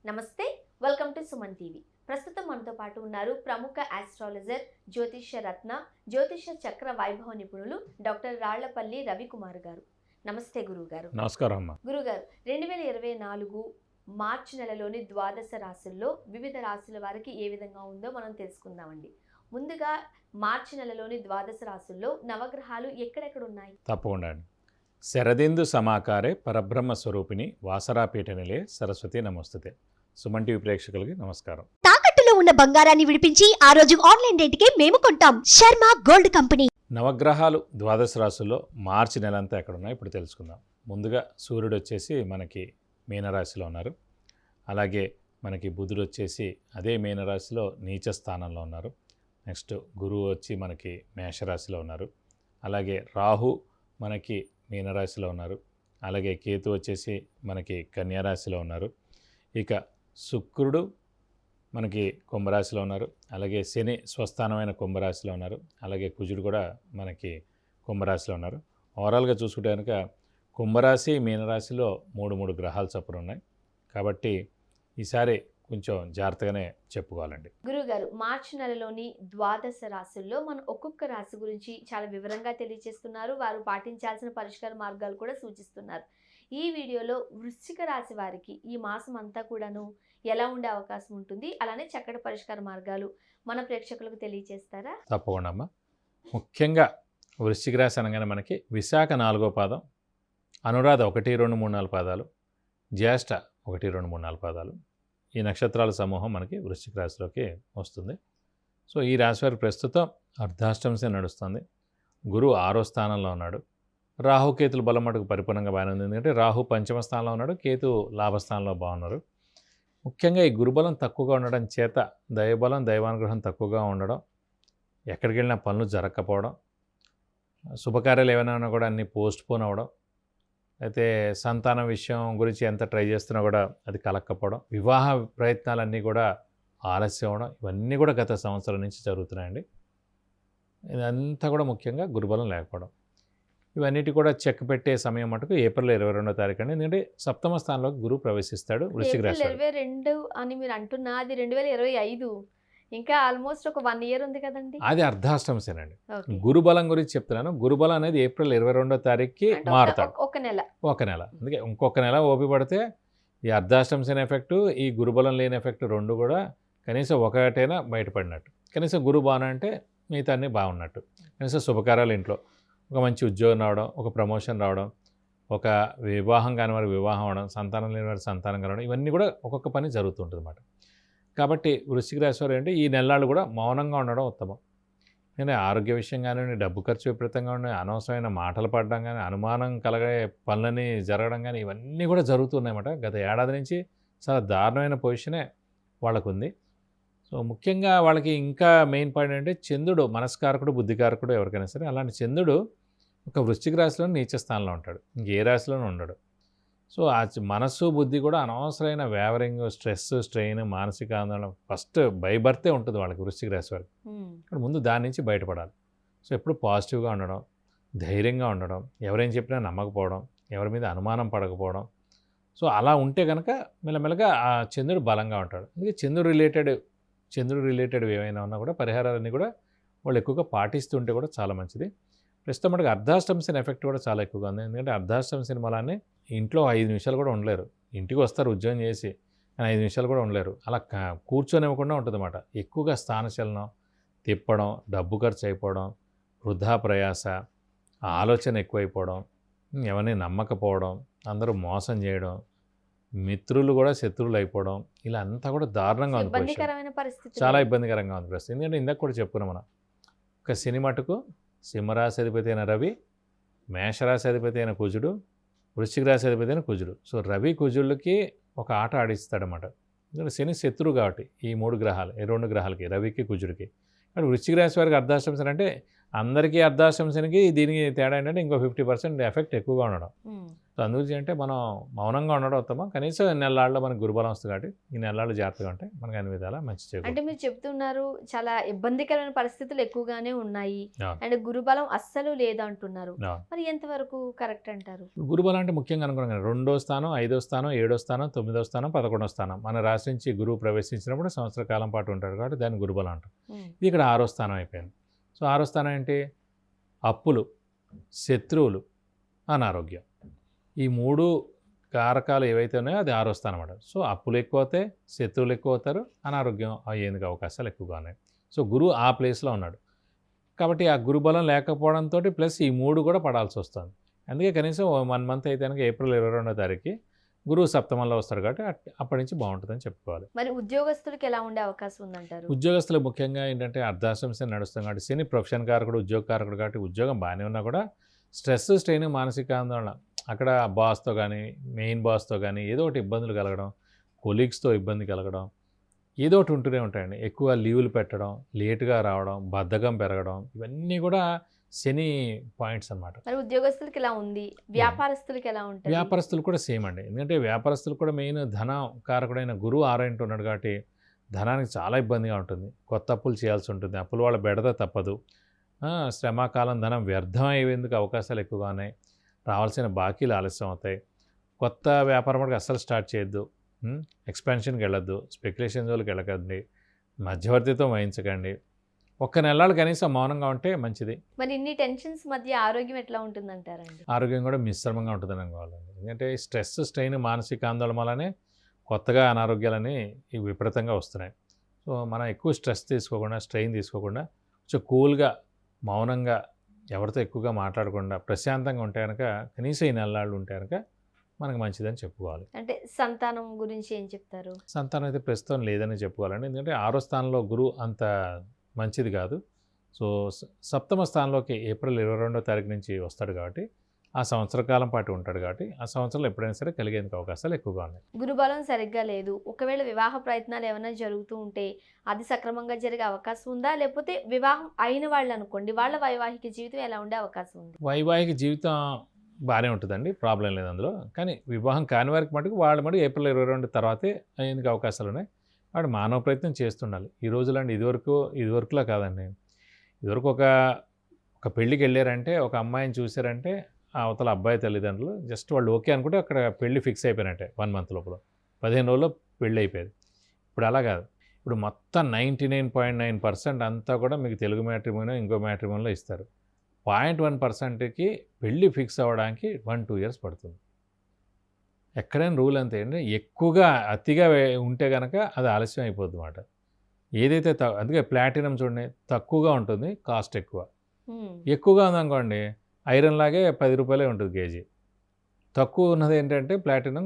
నమస్తే, welcome to Suman TV. ప్రస్తుతం మనతో పాటు ఉన్నారు ప్రముఖ ఆస్ట్రాలజర్, జ్యోతిష్య రత్న, జ్యోతిష్య చక్ర వైభవ నిపుణులు డాక్టర్ రాళ్లపల్లి రవికుమార్ గారు. నమస్తే గురువుగారు. నమస్కారం అమ్మా. గురుగారు, 2024 మార్చి నెలలోని ద్వాదశ రాశుల్లో వివిధ రాశుల వారికి ఏ విధంగా ఉందో మనం తెలుసుకుందామండి. ముందుగా మార్చి నెలలోని ద్వాదశ రాశుల్లో నవగ్రహాలు ఎక్కడెక్కడ ఉన్నాయి? తప్పకుండా అండి. శరదిందు సమాకారే పరబ్రహ్మ స్వరూపిణి వాసరాపీఠ నిలే సరస్వతి నమస్తుతే. సుమన్ టీవీ ప్రేక్షకులకి నమస్కారం. తాకట్టులో ఉన్న బంగారాన్ని విడిపించి ఆ రోజు ఆన్లైన్ రేటుకే మేము కొంటాం. Sharma gold company. నవగ్రహాలు ద్వాదశ రాశుల్లో మార్చి నెలంతా ఎక్కడ ఉన్నాయో ఇప్పుడు తెలుసుకుందాం. ముందుగా సూర్యుడు వచ్చేసి మనకి మీనరాశిలో ఉన్నారు. అలాగే మనకి బుధుడు వచ్చేసి అదే మీనరాశిలో నీచ స్థానంలో ఉన్నారు. నెక్స్ట్ గురువు వచ్చి మనకి మేషరాశిలో ఉన్నారు. అలాగే రాహు మనకి మీనరాశిలో ఉన్నారు. అలాగే కేతు వచ్చేసి మనకి కన్యారాశిలో ఉన్నారు. ఇక శుక్రుడు మనకి కుంభరాశిలో ఉన్నారు. అలాగే శని స్వస్థానమైన కుంభరాశిలో ఉన్నారు. అలాగే కుజుడు కూడా మనకి కుంభరాశిలో ఉన్నారు. ఓవరాల్గా చూసుకుంటే కనుక కుంభరాశి మీనరాశిలో మూడు గ్రహాలు చొప్పున ఉన్నాయి. కాబట్టి ఈసారి కొంచెం జాగ్రత్తగానే చెప్పుకోవాలండి. గురుగారు, మార్చి నెలలోని ద్వాదశ రాశుల్లో మనం ఒక్కొక్క రాశి గురించి చాలా వివరంగా తెలియజేస్తున్నారు. వారు పాటించాల్సిన పరిష్కార మార్గాలు కూడా సూచిస్తున్నారు. ఈ వీడియోలో వృశ్చిక రాశి వారికి ఈ మాసం అంతా కూడాను ఎలా ఉండే అవకాశం ఉంటుంది, అలానే చక్కటి పరిష్కార మార్గాలు మన ప్రేక్షకులకు తెలియజేస్తారా? తప్పకుండా అమ్మా. ముఖ్యంగా వృశ్చిక రాశి అనగానే మనకి విశాఖ 4వ పాదం, అనురాధ 1, 2, 3, 4 పాదాలు, జ్యేష్ఠ 1, 2, 3, 4 పాదాలు, ఈ నక్షత్రాల సమూహం మనకి వృశ్చిక రాశిలోకి వస్తుంది. సో ఈ రాశి వారికి ప్రస్తుతం అర్ధాష్టంశ నడుస్తుంది. గురువు 6వ స్థానంలో ఉన్నాడు. రాహుకేతుల బలం మటుకు పరిపూర్ణంగా బాగానే ఉంది. ఎందుకంటే రాహు పంచమ స్థానంలో ఉన్నాడు, కేతు లాభస్థానంలో బాగున్నారు. ముఖ్యంగా ఈ గురుబలం తక్కువగా ఉండడం చేత దైవబలం, దైవానుగ్రహం తక్కువగా ఉండడం, ఎక్కడికి వెళ్ళినా పనులు జరగకపోవడం, శుభకార్యాలు ఏమైనా కూడా అన్నీ పోస్ట్పోన్ అవ్వడం, అయితే సంతానం విషయం గురించి ఎంత ట్రై చేస్తున్నా కూడా అది కలక్కపోవడం, వివాహ ప్రయత్నాలన్నీ కూడా ఆలస్యం అవ్వడం, ఇవన్నీ కూడా గత సంవత్సరం నుంచి జరుగుతున్నాయండి. ఇదంతా కూడా ముఖ్యంగా గురుబలం లేకపోవడం. ఇవన్నిటి కూడా చెక్ పెట్టే సమయం మటుకు ఏప్రిల్ 22వ తారీఖు అండి. ఎందుకంటే సప్తమ స్థానంలోకి గురువు ప్రవేశిస్తాడు వృశ్చిక రాశి. 22 అని మీరు అంటున్నా, అది 2025, ఇంకా ఆల్మోస్ట్ ఒక 1 ఇయర్ ఉంది కదండి. అది అర్ధాష్టంశేనండి. గురుబలం గురించి చెప్తున్నాను. గురుబలం అనేది ఏప్రిల్ 22వ తారీఖుకి మారుతాడు. ఒక నెల. అందుకే ఇంకొక నెల ఓపి పడితే ఈ అర్ధాష్టంశన ఎఫెక్టు, ఈ గురుబలం లేని ఎఫెక్ట్ రెండు కూడా కనీసం ఒకటైనా బయటపడినట్టు. కనీసం గురువు బాగా అంటే మిగతా అన్నీ బాగున్నట్టు. కనీసం శుభకార్యాలు ఇంట్లో, ఒక మంచి ఉద్యోగం రావడం, ఒక ప్రమోషన్ రావడం, ఒక వివాహం కాని వారికి వివాహం అవడం, సంతానం లేని వారికి సంతానం కలవడం, ఇవన్నీ కూడా ఒక్కొక్క పని జరుగుతుంటుంది అన్నమాట. కాబట్టి వృశ్చిక రాశి వారు అంటే ఈ నెలలు కూడా మౌనంగా ఉండడం ఉత్తమం. నేను ఆరోగ్య విషయం కానివ్వండి, డబ్బు ఖర్చు విపరీతంగా ఉండి, అనవసరమైన మాటలు పడడం కానీ, అనుమానం కలిగే పనులని జరగడం కానీ, ఇవన్నీ కూడా జరుగుతున్నాయన్నమాట. గత ఏడాది నుంచి చాలా దారుణమైన పొజిషనే వాళ్ళకు ఉంది. సో ముఖ్యంగా వాళ్ళకి ఇంకా మెయిన్ పాయింట్ అంటే చంద్రుడు మనస్కారకుడు, బుద్ధికారకుడు ఎవరికైనా సరే. అలాంటి చంద్రుడు ఒక వృశ్చిక రాశిలో నీచ స్థానంలో ఉంటాడు, ఇంకే రాశిలోనూ ఉండడు. సో ఆ మనస్సు, బుద్ధి కూడా అనవసరమైన వేవరింగ్, స్ట్రెస్, స్ట్రెయిన్, మానసిక ఆందోళన ఫస్ట్ బై బర్తే ఉంటుంది వాళ్ళకి వృశ్చిక రాశి వారికి. ఇక్కడ ముందు దాని నుంచి బయటపడాలి. సో ఎప్పుడు పాజిటివ్గా ఉండడం, ధైర్యంగా ఉండడం, ఎవరేం చెప్పినా నమ్మకపోవడం, ఎవరి మీద అనుమానం పడకపోవడం. సో అలా ఉంటే కనుక మెల్లమెల్లగా ఆ చంద్రుడు బలంగా ఉంటాడు. అందుకే చంద్రుడు రిలేటెడ్ ఏమైనా ఉన్నా కూడా పరిహారాలన్నీ కూడా వాళ్ళు ఎక్కువగా పాటిస్తుంటే కూడా చాలా మంచిది. ప్రస్తుతం మనకి అర్ధాష్టంశన ఎఫెక్ట్ కూడా చాలా ఎక్కువగా ఉంది. ఎందుకంటే అర్ధాష్టంశన వల్లనే ఇంట్లో 5 నిమిషాలు కూడా ఉండలేరు. ఇంటికి వస్తారు ఉద్యోగం చేసి, కానీ 5 నిమిషాలు కూడా ఉండలేరు. అలా కూర్చొనివ్వకుండా ఉంటుంది అన్నమాట. ఎక్కువగా స్థానచలనం, తిప్పడం, డబ్బు ఖర్చు అయిపోవడం, వృధా ప్రయాస, ఆలోచన ఎక్కువైపోవడం, ఎవరిని నమ్మకపోవడం, అందరూ మోసం చేయడం, మిత్రులు కూడా శత్రువులు అయిపోవడం, ఇలా అంతా కూడా దారుణంగా ఉంది. చాలా ఇబ్బందికరంగా ఉంది ప్రస్తుతం. ఎందుకంటే ఇందాక కూడా చెప్పుకున్నాం మనం, ఒక శని మటుకు సింహరాశి అధిపతి అయిన రవి, మేషరాశి అధిపతి అయిన కుజుడు, వృశ్చిక రాశి అధిపతి అయిన కుజుడు. సో రవి కుజుళ్ళకి ఒక ఆట ఆడిస్తాడనమాట. ఎందుకంటే శని శత్రువు కాబట్టి ఈ 3 గ్రహాలు, ఈ 2 గ్రహాలకి, రవికి కుజుడికి. కానీ వృశ్చిక రాశి వారికి అర్ధాష్టంశన అంటే అందరికీ అర్ధాష్టమ శనికి దీనికి తేడా ఏంటంటే ఇంకో 50% ఎఫెక్ట్ ఎక్కువగా ఉండడం. సో అందుగురించి అంటే మనం మౌనంగా ఉండడం ఉత్తమం. కనీసం నెలలాళ్ళలో మనకు గురుబలం వస్తుంది కాబట్టి ఈ నెలలాళ్ళు జాగ్రత్తగా ఉంటే మనకు అన్ని విధాలా మంచి అంటే చేకూరుతుంది. మీరు చెప్తున్నారు చాలా ఇబ్బందికరమైన పరిస్థితులు ఎక్కువగానే ఉన్నాయి అవును. అండ్ గురుబలం అస్సలు లేదంటున్నారు. అవును. మరి ఎంతవరకు కరెక్ట్ అంటారు? గురుబలం అంటే ముఖ్యంగా అనుకున్నాం కదా, 2వ స్థానం, 5వ స్థానం, 7వ స్థానం, 9వ స్థానం, 11వ స్థానం మన రాశి నుంచి గురువు ప్రవేశించినప్పుడు సంవత్సర కాలం పాటు ఉంటాడు కాబట్టి దాన్ని గురుబలం అంటాం. ఇది ఇక్కడ 6వ స్థానం అయిపోయింది. సో 6వ స్థానం ఏంటి? అప్పులు, శత్రువులు, అనారోగ్యం. ఈ 3 కారకాలు ఏవైతే ఉన్నాయో అది 6వ స్థానం అన్నమాట. సో అప్పులు ఎక్కువ అవుతాయి, శత్రువులు ఎక్కువ అవుతారు, అనారోగ్యం అయ్యేందుకు అవకాశాలు ఎక్కువగా ఉన్నాయి. సో గురువు ఆ ప్లేస్లో ఉన్నాడు కాబట్టి ఆ గురుబలం లేకపోవడంతో ప్లస్ ఈ 3 కూడా పడాల్సి వస్తుంది. అందుకే కనీసం 1 మంత్ అయితే కనుక ఏప్రిల్ 22వ తారీఖుకి గురువు సప్తమంలో వస్తాడు కాబట్టి అప్పటి నుంచి బాగుంటుందని చెప్పుకోవాలి. మరి ఉద్యోగస్తులకి ఎలా ఉండే అవకాశం ఉందంటారు? ఉద్యోగస్తులు ముఖ్యంగా ఏంటంటే అర్ధాష్టమ శని నడుస్తుంది కాబట్టి శని ప్రొఫెషన్ కారకుడు, ఉద్యోగ కారకుడు కాబట్టి ఉద్యోగం బాగానే ఉన్నా కూడా స్ట్రెస్, స్ట్రెయిన్, మానసిక ఆందోళన అక్కడ బాస్తో కానీ మెయిన్ బాస్తో కానీ ఏదో ఒకటి ఇబ్బందులు కలగడం, కొలీగ్స్తో ఇబ్బంది కలగడం ఏదో ఒకటి ఉంటూనే ఉంటాయండి. ఎక్కువ లీవులు పెట్టడం, లేటుగా రావడం, బద్ధకం పెరగడం ఇవన్నీ కూడా శని పాయింట్స్ అన్నమాట. మరి ఉద్యోగస్తులకి ఎలా ఉంది? వ్యాపారస్తులకి ఎలా ఉంటుంది? వ్యాపారస్తులు కూడా సేమ్ అండి. ఎందుకంటే వ్యాపారస్తులు కూడా మెయిన్ ధన కారకుడైన గురువు 6 ఇంటూ ఉన్నాడు కాబట్టి ధనానికి చాలా ఇబ్బందిగా ఉంటుంది. కొత్త అప్పులు చేయాల్సి ఉంటుంది. అప్పుల వాళ్ళ బెడద తప్పదు. శ్రమకాలం ధనం వ్యర్థం అయ్యేందుకు అవకాశాలు ఎక్కువగా ఉన్నాయి. రావాల్సిన బాకీలు ఆలస్యం అవుతాయి. కొత్త వ్యాపారం కూడా అస్సలు స్టార్ట్ చేయొద్దు. ఎక్స్పాన్షన్కి వెళ్ళొద్దు, స్పెక్యులేషన్ జోలికి వెళ్ళకండి, మధ్యవర్తితో వహించకండి. ఒక్క నెలలు కనీసం మౌనంగా ఉంటే మంచిది. మరి ఇన్ని టెన్షన్స్ మధ్య ఆరోగ్యం ఎట్లా ఉంటుందంటారండి? ఆరోగ్యం కూడా మిశ్రమంగా ఉంటుందని అనుకోవాలండి. ఎందుకంటే స్ట్రెస్, స్ట్రెయిన్, మానసిక ఆందోళన వల్లనే కొత్తగా అనారోగ్యాలని విపరీతంగా వస్తున్నాయి. సో మనం ఎక్కువ స్ట్రెస్ తీసుకోకుండా, స్ట్రెయిన్ తీసుకోకుండా కొంచెం కూల్గా, మౌనంగా, ఎవరితో ఎక్కువగా మాట్లాడకుండా ప్రశాంతంగా ఉంటే కనుక కనీసం ఈ నెలలు ఉంటే కనుక మనకు మంచిదని చెప్పుకోవాలి. అంటే సంతానం గురించి ఏం చెప్తారు? సంతానం అయితే ప్రస్తుతం లేదని చెప్పుకోవాలండి. ఎందుకంటే 6వ స్థానంలో గురువు అంత మంచిది కాదు. సో సప్తమ స్థానంలోకి ఏప్రిల్ 22వ తారీఖు నుంచి వస్తాడు కాబట్టి ఆ సంవత్సర కాలం పాటు ఉంటాడు కాబట్టి ఆ సంవత్సరంలో ఎప్పుడైనా సరే కలిగేందుకు అవకాశాలు ఎక్కువగా ఉన్నాయి. గురుబలం సరిగ్గా లేదు, ఒకవేళ వివాహ ప్రయత్నాలు ఏమైనా జరుగుతూ ఉంటే అది సక్రమంగా జరిగే అవకాశం ఉందా? లేకపోతే వివాహం అయిన వాళ్ళు అనుకోండి, వాళ్ళ వైవాహిక జీవితం ఎలా ఉండే అవకాశం ఉంది? వైవాహిక జీవితం బాగానే ఉంటుందండి, ప్రాబ్లం లేదు అందులో. కానీ వివాహం కాని వారికి మటుకు వాళ్ళు మటుకు ఏప్రిల్ 22 తర్వాతే అయ్యేందుకు అవకాశాలు ఉన్నాయి. వాడు మానవ ప్రయత్నం చేస్తుండాలి. ఈ రోజులండి ఇదివరకులా కాదండి. ఇదివరకు ఒక పెళ్ళికి వెళ్ళారంటే, ఒక అమ్మాయిని చూశారంటే అవతల అబ్బాయి తల్లిదండ్రులు జస్ట్ వాళ్ళు ఓకే అనుకుంటే అక్కడ పెళ్ళి ఫిక్స్ అయిపోయినట్టే. 1 మంత్ లోపల 15 రోజుల్లో పెళ్ళి అయిపోయేది. ఇప్పుడు అలా కాదు. ఇప్పుడు మొత్తం 99.9% అంతా కూడా మీకు తెలుగు మ్యాట్రిమోనో ఇంకో మ్యాట్రిమోనీలో ఇస్తారు. 0.1%కి పెళ్ళి ఫిక్స్ అవ్వడానికి 1-2 ఇయర్స్ పడుతుంది. ఎక్కడైనా రూల్ అంతే అండి. ఎక్కువగా అతిగా ఉంటే కనుక అది ఆలస్యం అయిపోద్ది అన్నమాట. ఏదైతే అందుకే ప్లాటినం చూడండి తక్కువగా ఉంటుంది, కాస్ట్ ఎక్కువ. ఎక్కువగా ఉందనుకోండి ఐరన్ లాగే 10 రూపాయలే ఉంటుంది కేజీ. తక్కువ ఉన్నది ఏంటంటే ప్లాటినం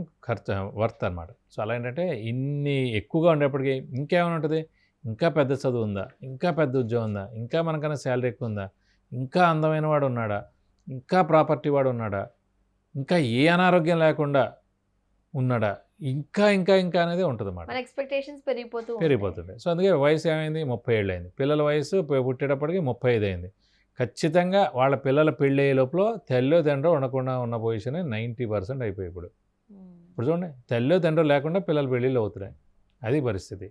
వర్త్ అనమాట. సో అలా ఏంటంటే ఇన్ని ఎక్కువగా ఉండేప్పటికీ ఇంకేమైనా ఉంటుంది, ఇంకా పెద్ద చదువు ఉందా, ఇంకా పెద్ద ఉద్యోగం ఉందా, ఇంకా మనకన్నా శాలరీ ఎక్కువ ఉందా, ఇంకా అందమైన వాడు ఉన్నాడా, ఇంకా ప్రాపర్టీ వాడు ఉన్నాడా, ఇంకా ఏ అనారోగ్యం లేకుండా ఉన్నాడా, ఇంకా ఇంకా ఇంకా అనేది ఉంటుంది అన్నమాట. మన ఎక్స్పెక్టేషన్స్ పెరిగిపోతుంది. సో అందుకే వయసు ఏమైంది, 30 ఏళ్ళు అయింది. పిల్లల వయసు పుట్టేటప్పటికి 35 అయింది. ఖచ్చితంగా వాళ్ళ పిల్లల పెళ్ళి అయ్యే లోపల తల్లో తండ్రో ఉండకుండా ఉన్న పొజిషన్ 90% అయిపోయి ఇప్పుడు చూడండి, తల్లో తండ్రో లేకుండా పిల్లల పెళ్ళిళ్ళు అవుతున్నాయి. అది పరిస్థితి.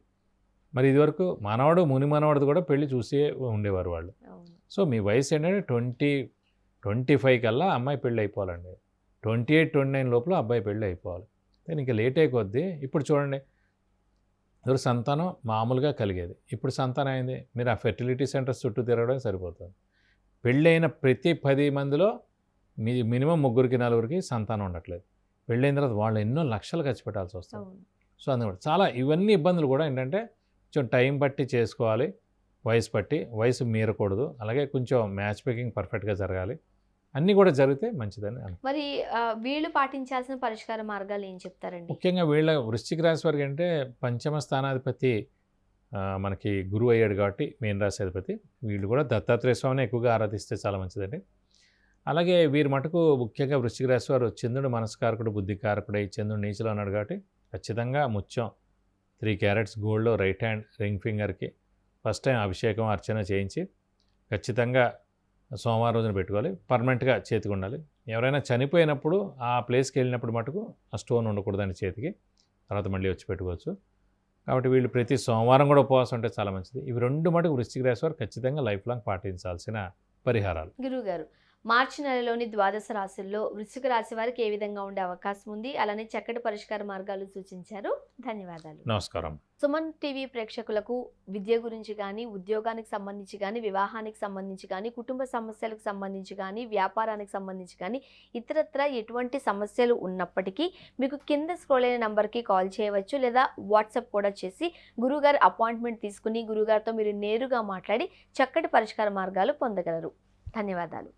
మరి ఇదివరకు మనవాడు ముని మనవాడిది కూడా పెళ్ళి చూసే ఉండేవారు వాళ్ళు. సో మీ వయసు ఏంటంటే 20-25 కల్లా అమ్మాయి పెళ్ళి అయిపోవాలండి. 28-29 లోపల అబ్బాయి పెళ్ళి అయిపోవాలి. కానీ ఇంకా లేట్ అయిపోద్ది. ఇప్పుడు చూడండి, ఎవరు సంతానం మామూలుగా కలిగేది, ఇప్పుడు సంతానం అయింది, మీరు ఆ ఫెర్టిలిటీ సెంటర్స్ చుట్టూ తిరగడం సరిపోతుంది. పెళ్ళైన ప్రతి 10 మందిలో మినిమం 3-4 సంతానం ఉండట్లేదు. పెళ్ళైన తర్వాత వాళ్ళు ఎన్నో లక్షలు ఖర్చు పెట్టాల్సి వస్తుంది. సో అందుకని చాలా ఇవన్నీ ఇబ్బందులు కూడా ఏంటంటే కొంచెం టైం బట్టి చేసుకోవాలి, వయసు బట్టి, వయసు మీరకూడదు, అలాగే కొంచెం మ్యాచ్ మేకింగ్ పర్ఫెక్ట్గా జరగాలి. అన్నీ కూడా జరిగితే మంచిదని. మరి వీళ్ళు పాటించాల్సిన పరిష్కార మార్గాలు ఏం చెప్తారండి? ముఖ్యంగా వీళ్ళ వృశ్చిక రాశి వారికి అంటే పంచమ స్థానాధిపతి మనకి గురువు అయ్యాడు కాబట్టి మీన రాశి అధిపతి. వీళ్ళు కూడా దత్తాత్రేయ స్వామిని ఎక్కువగా ఆరాధిస్తే చాలా మంచిదండి. అలాగే వీరి మటుకు ముఖ్యంగా వృశ్చిక రాశి వారు చంద్రుడు మనస్కారకుడు, బుద్ధికారకుడై చంద్రుడు నీచలో ఉన్నాడు కాబట్టి ఖచ్చితంగా ముత్యం 3 క్యారెట్స్ గోల్డ్లో రైట్ హ్యాండ్ రింగ్ ఫింగర్కి ఫస్ట్ టైం అభిషేకం అర్చన చేయించి ఖచ్చితంగా సోమవారం రోజున పెట్టుకోవాలి. పర్మనెంట్గా చేతికి ఉండాలి. ఎవరైనా చనిపోయినప్పుడు ఆ ప్లేస్కి వెళ్ళినప్పుడు మటుకు ఆ స్టోన్ ఉండకూడదని చేతికి, తర్వాత మళ్ళీ వచ్చి పెట్టుకోవచ్చు. కాబట్టి వీళ్ళు ప్రతి సోమవారం కూడా ఉపవాసం ఉంటే చాలా మంచిది. ఇవి 2 మటుకు వృశ్చిక రాశి వారు ఖచ్చితంగా లైఫ్ లాంగ్ పాటించాల్సిన పరిహారాలు. గురువుగారు, మార్చి నెలలోని ద్వాదశ రాశుల్లో వృశ్చిక రాశి వారికి ఏ విధంగా ఉండే అవకాశం ఉంది, అలానే చక్కటి పరిష్కార మార్గాలు సూచించారు. ధన్యవాదాలు. నమస్కారం. సుమన్ టీవీ ప్రేక్షకులకు విద్య గురించి కానీ, ఉద్యోగానికి సంబంధించి కానీ, వివాహానికి సంబంధించి కానీ, కుటుంబ సమస్యలకు సంబంధించి కానీ, వ్యాపారానికి సంబంధించి కానీ, ఇతరత్ర ఎటువంటి సమస్యలు ఉన్నప్పటికీ మీకు కింద స్క్రోల్ అయిన నంబర్కి కాల్ చేయవచ్చు, లేదా వాట్సాప్ కూడా చేసి గురువుగారు అపాయింట్మెంట్ తీసుకుని గురువుగారితో మీరు నేరుగా మాట్లాడి చక్కటి పరిష్కార మార్గాలు పొందగలరు. ధన్యవాదాలు.